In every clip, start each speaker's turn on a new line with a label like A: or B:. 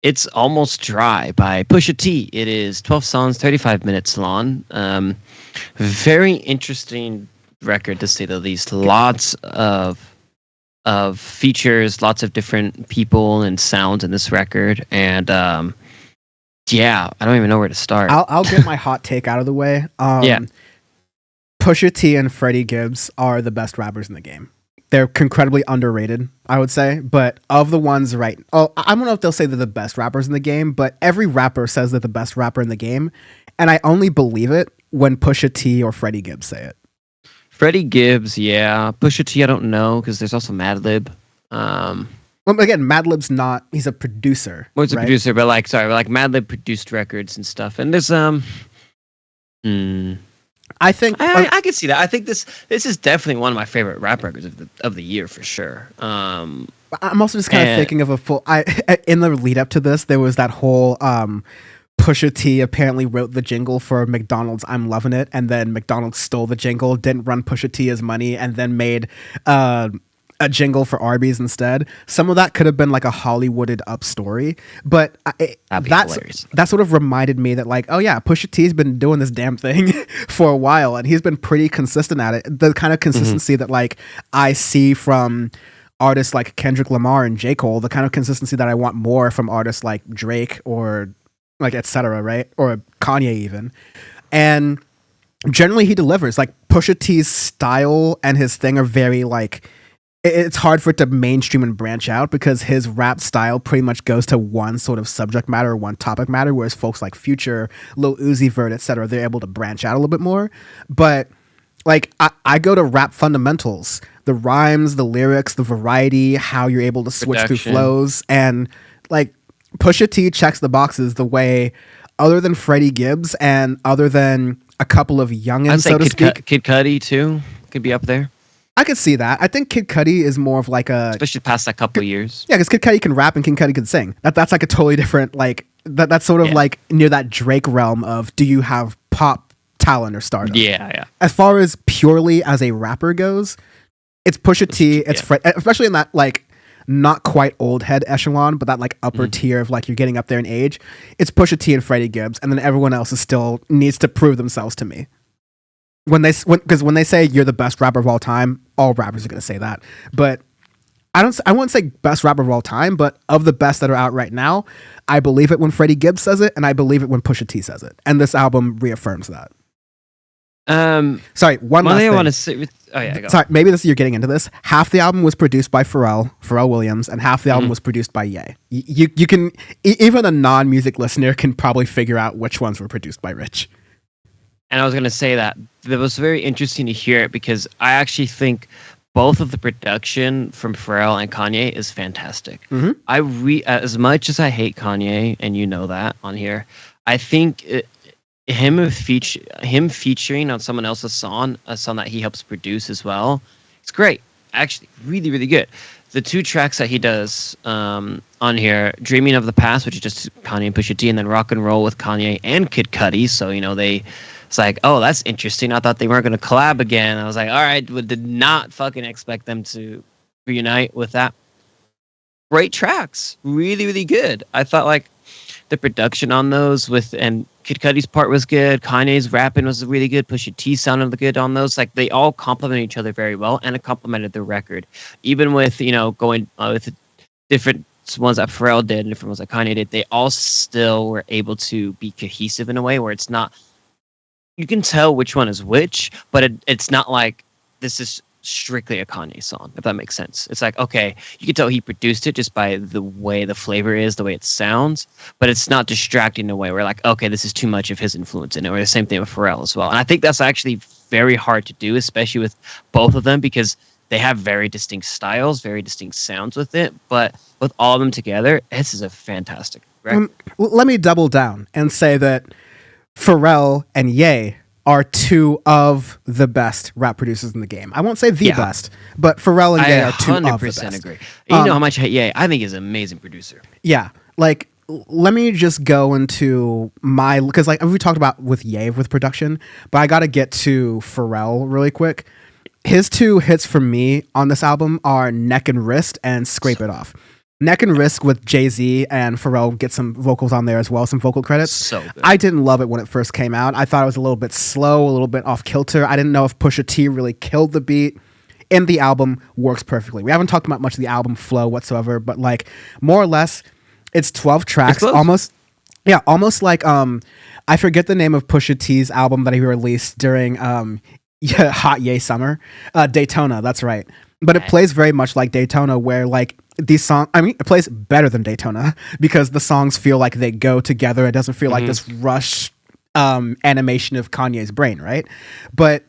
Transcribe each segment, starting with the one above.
A: It's Almost Dry by Pusha T. It is 12 songs, 35 minutes long. Very interesting record to say the least. Lots of features, lots of different people and sounds in this record, and yeah, I don't even know where to start.
B: I'll get my hot take out of the way.
A: Yeah.
B: Pusha T and Freddie Gibbs are the best rappers in the game. They're incredibly underrated, I would say. But of the ones I don't know if they'll say they're the best rappers in the game, but every rapper says they're the best rapper in the game. And I only believe it when Pusha T or Freddie Gibbs say it.
A: Freddie Gibbs, yeah. Pusha T, I don't know, because there's also Madlib.
B: Well, again, Madlib's not, he's a producer.
A: Well, he's a producer, but Madlib produced records and stuff. And there's, I think I can see that. I think this is definitely one of my favorite rap records of the year for sure.
B: I'm also just kind of thinking of a full. In the lead up to this, there was that whole Pusha T apparently wrote the jingle for McDonald's "I'm Loving It," and then McDonald's stole the jingle, didn't run Pusha T as money, and then made a jingle for Arby's instead. Some of that could have been like a Hollywooded up story, but that sort of reminded me that like, oh yeah, Pusha T's been doing this damn thing for a while, and he's been pretty consistent at it. The kind of consistency that like I see from artists like Kendrick Lamar and J. Cole, the kind of consistency that I want more from artists like Drake or like etc., right? Or Kanye even. And generally he delivers. Like Pusha T's style and his thing are very like, it's hard for it to mainstream and branch out because his rap style pretty much goes to one sort of subject matter or one topic matter, whereas folks like Future, Lil Uzi Vert, etc., they're able to branch out a little bit more. But like I go to rap fundamentals, the rhymes, the lyrics, the variety, how you're able to switch through flows, and like Pusha T checks the boxes the way other than Freddie Gibbs and other than a couple of youngins, so to speak.
A: Kid Cudi too could be up there.
B: I could see that. I think Kid Cudi is more of like a...
A: Especially past that couple of years.
B: Yeah, because Kid Cudi can rap and Kid Cudi can sing. That's like a totally different, like... That's sort of like near that Drake realm of do you have pop talent or stardom?
A: Yeah.
B: As far as purely as a rapper goes, it's Pusha T, it's Fred... Especially in that like not quite old head echelon, but that like upper tier of like you're getting up there in age. It's Pusha T and Freddie Gibbs, and then everyone else is still needs to prove themselves to me. When they say you're the best rapper of all time, all rappers are going to say that. But I wouldn't say best rapper of all time, but of the best that are out right now, I believe it when Freddie Gibbs says it, and I believe it when Pusha T says it. And this album reaffirms that. Sorry, one last thing. I want to say sorry, maybe you're getting into this. Half the album was produced by Pharrell Williams, and half the album was produced by Ye. You can even a non-music listener can probably figure out which ones were produced by Rich.
A: And I was going to say that it was very interesting to hear it because I actually think both of the production from Pharrell and Kanye is fantastic. As much as I hate Kanye, and you know that on here, I think him featuring on someone else's song, a song that he helps produce as well, it's great. Actually, really, really good. The two tracks that he does on here, Dreaming of the Past, which is just Kanye and Pusha T, and then Rock and Roll with Kanye and Kid Cudi. So, it's like, oh, that's interesting. I thought they weren't going to collab again. I was like, all right, but did not fucking expect them to reunite with that. Great tracks. Really, really good. I thought like the production on those and Kid Cudi's part was good. Kanye's rapping was really good. Pusha T sounded good on those. Like they all complement each other very well, and it complemented the record. Even with, going with different ones that Pharrell did and different ones that Kanye did, they all still were able to be cohesive in a way where it's not... You can tell which one is which, but it's not like this is strictly a Kanye song, if that makes sense. It's like, okay, you can tell he produced it just by the way the flavor is, the way it sounds, but it's not distracting in a way where like, okay, this is too much of his influence in it, or the same thing with Pharrell as well. And I think that's actually very hard to do, especially with both of them, because they have very distinct styles, very distinct sounds with it, but with all of them together, this is a fantastic record.
B: Let me double down and say that Pharrell and Ye are two of the best rap producers in the game. I won't say the best, but Pharrell and Ye are two of the best. I 100%
A: agree. You know how much I hate Ye. I think he's an amazing producer.
B: Yeah. Like, let me just go into because like we talked about with Ye with production, but I got to get to Pharrell really quick. His two hits for me on this album are Neck and Wrist and Scrape It Off. Neck and Wrist with Jay-Z and Pharrell get some vocals on there as well, some vocal credits.
A: So good.
B: I didn't love it when it first came out. I thought it was a little bit slow, a little bit off kilter. I didn't know if Pusha T really killed the beat. And the album works perfectly. We haven't talked about much of the album flow whatsoever, but like more or less, it's 12 tracks, almost like I forget the name of Pusha T's album that he released during Hot Yay Summer, Daytona. That's right. But it plays very much like Daytona, where like these songs, I mean, it plays better than Daytona because the songs feel like they go together. It doesn't feel like this rush animation of Kanye's brain, right? But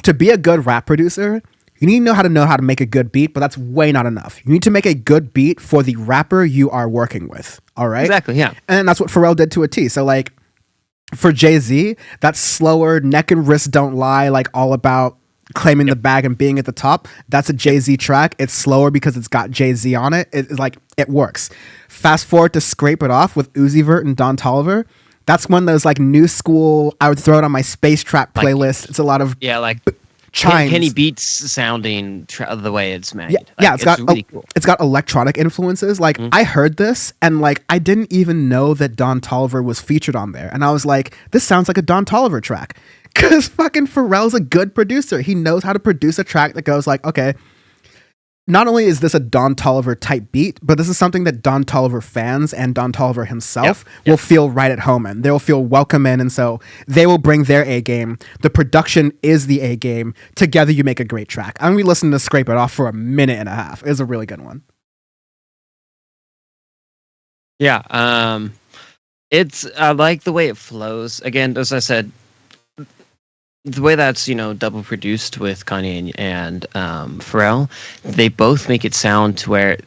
B: to be a good rap producer, you need to know how to make a good beat, but that's way not enough. You need to make a good beat for the rapper you are working with. All right?
A: Exactly, yeah.
B: And that's what Pharrell did to a T. So like for Jay-Z, that's slower, neck and wrist don't lie, like all about claiming the bag and being at the top. That's a Jay-Z track. It's slower because it's got Jay-Z on it. It's like it works. Fast forward to Scrape It Off with Uzi Vert and Don Toliver. That's one of those like new school. I would throw it on my space trap playlist. It's a lot of chimes.
A: Kenny Beats sounding the way it's made.
B: It's got really cool. It's got electronic influences. Like I heard this and like I didn't even know that Don Toliver was featured on there, and I was like, this sounds like a Don Toliver track. Because fucking Pharrell's a good producer. He knows how to produce a track that goes like, okay, not only is this a Don Toliver type beat, but this is something that Don Toliver fans and Don Toliver himself will feel right at home in. They'll feel welcome in, and so they will bring their A game. The production is the A game. Together you make a great track. I'm going to be listening to Scrape It Off for a minute and a half. It's a really good one.
A: Yeah, I like the way it flows. Again, as I said, the way that's double produced with Kanye and Pharrell, they both make it sound to where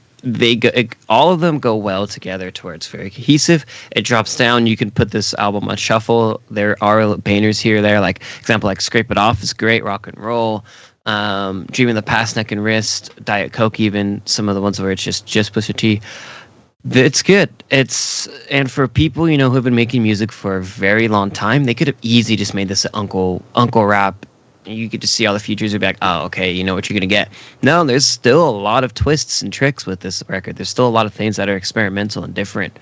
A: all of them go well together, to where it's very cohesive. It drops down. You can put this album on shuffle. There are bangers here or there, like example, like Scrape It Off is great, rock and roll. Dream in the Past, Neck and Wrist, Diet Coke, even some of the ones where it's just Pusha T. It's good. And for people who have been making music for a very long time, they could have easily just made this an uncle rap. You could just see all the features and be like, oh, okay, you know what you're gonna get. No, there's still a lot of twists and tricks with this record. There's still a lot of things that are experimental and different,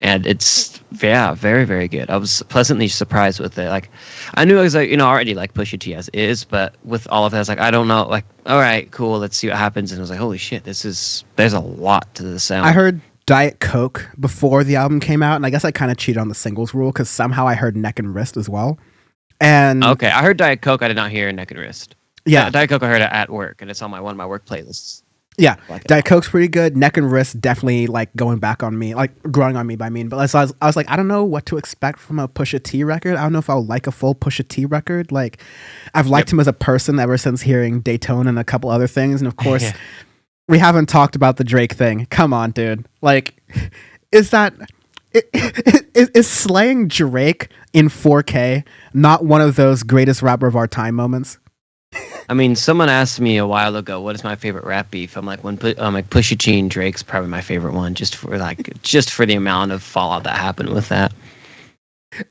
A: and it's very, very good. I was pleasantly surprised with it. Like, I knew I was like already like Pusha T as is, but with all of that, I was like, I don't know, like, all right, cool, let's see what happens. And I was like, holy shit, there's a lot to the sound.
B: I heard Diet Coke before the album came out, and I guess I kind of cheated on the singles rule because somehow I heard Neck and Wrist as well. And
A: okay, I heard Diet Coke. I did not hear Neck and Wrist.
B: Yeah,
A: Diet Coke I heard at work, and it's on one of my work playlists.
B: Yeah, Diet Coke's pretty good. Neck and Wrist definitely like going back on me, like growing on me by mean. But I was like, I don't know what to expect from a Pusha T record. I don't know if I'll like a full Pusha T record. Like, I've liked him as a person ever since hearing Daytona and a couple other things, and of course. We haven't talked about the Drake thing. Come on, dude. Like, is slaying Drake in 4K not one of those greatest rapper of our time moments?
A: I mean, someone asked me a while ago, what is my favorite rap beef? I'm like, Pusha T and Drake's probably my favorite one, just for the amount of fallout that happened with that.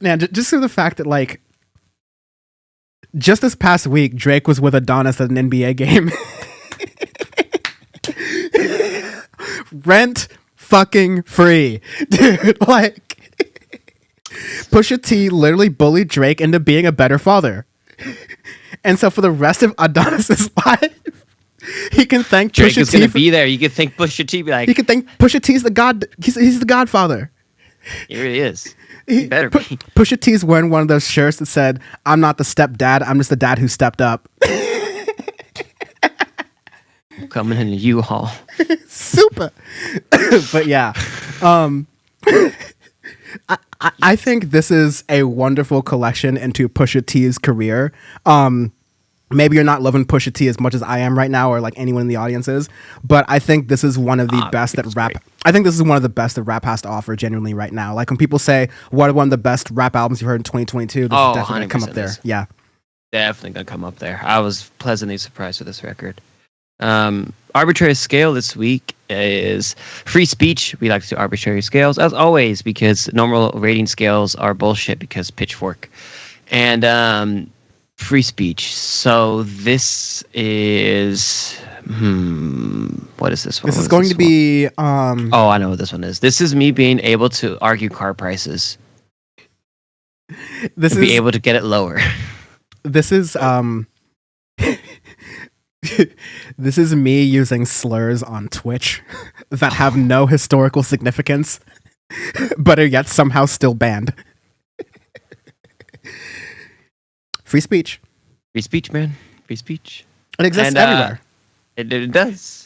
B: Man, just for the fact that like, just this past week, Drake was with Adonis at an NBA game. Rent fucking free, dude. Like, Pusha T literally bullied Drake into being a better father, and so for the rest of Adonis's life, he can thank
A: Drake
B: Pusha
A: is
B: T.
A: Gonna be there. You could think Pusha T. Be like,
B: he could thank Pusha T's the god. He's the Godfather.
A: He really is. He better be.
B: Pusha T's wearing one of those shirts that said, "I'm not the stepdad. I'm just the dad who stepped up."
A: Coming in a U-Haul.
B: Super. But yeah. I think this is a wonderful collection into Pusha T's career. Maybe you're not loving Pusha T as much as I am right now, or like anyone in the audience is, but I think this is one of the best that rap. Great. I think this is one of the best that rap has to offer genuinely right now. Like when people say, what are one of the best rap albums you've heard in 2022? This is definitely gonna come up there. Yeah.
A: Definitely gonna come up there. I was pleasantly surprised with this record. Arbitrary scale this week is free speech. We like to do arbitrary scales as always because normal rating scales are bullshit because Pitchfork. And Free speech. So this is what is this one?
B: This
A: What
B: is
A: is
B: going to
A: this one?
B: be
A: Oh, I know what this one is. This is me being able to argue car prices
B: this
A: and be
B: is
A: able to get it lower.
B: this is this is me using slurs on Twitch that have no historical significance, but are yet somehow still banned. Free speech.
A: Free speech, man. Free speech.
B: It exists
A: And
B: everywhere.
A: it does.